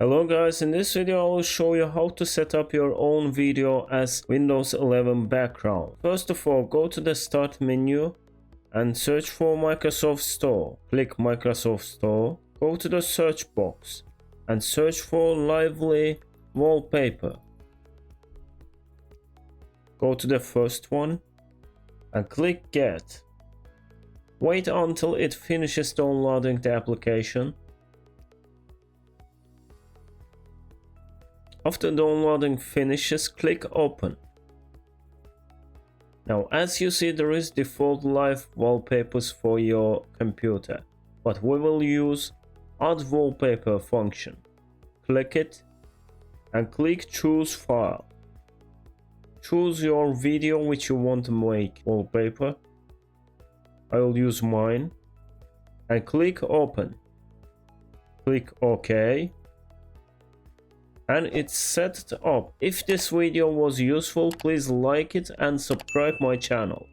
Hello guys, in this video I will show you how to set up your own video as Windows 11 background. First of all, go to the start menu and search for Microsoft Store. Click Microsoft Store, go to the search box and search for Lively Wallpaper. Go to the first one and click Get. Wait until it finishes downloading the application. After downloading finishes, click Open. Now, as you see, there is default live wallpapers for your computer, but we will use Add Wallpaper function. Click it and click Choose File. Choose your video which you want to make wallpaper. I will use mine and click Open. Click OK. And it's set up. If this video was useful, please like it and subscribe my channel.